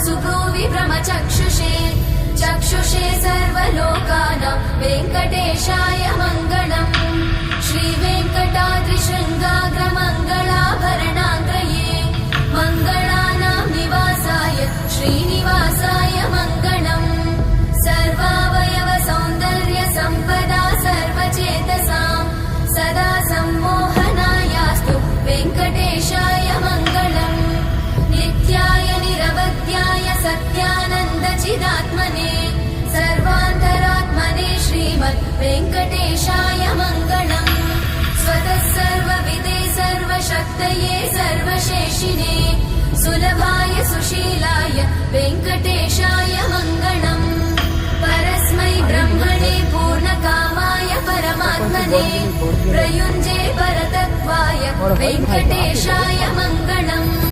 सुभ्रूविभ्रमचक्षुषे चक्षुषे सर्वलोकानां वेङ्कटेशाय मङ्गलम्। श्रीवेङ्कटाद्रिशृङ्गाग्रमङ्गलाभरणाग्रये मङ्गलानां निवासाय श्रीनिवासाय मङ्गलम्। सर्वावयव सौन्दर्य सम्पदा सर्वचेतसां सदा सम्मोहनायास्तु वेङ्कटेशाय मङ्गलम्। नित्याय निरवध्याय सत्यानन्दचिदात्मने सर्वान्तरात्मने श्रीमद् वेङ्कटेशाय मङ्गलम्। स्वतः सर्वविदे सर्वशक्तये सर्वशेषिने सुलभाय सुशीलाय वेङ्कटेशाय मङ्गलम्। परस्मै ब्रह्मणे पूर्णकामाय परमात्मने प्रयुञ्जे परतत्त्वाय वेङ्कटेशाय मङ्गलम्।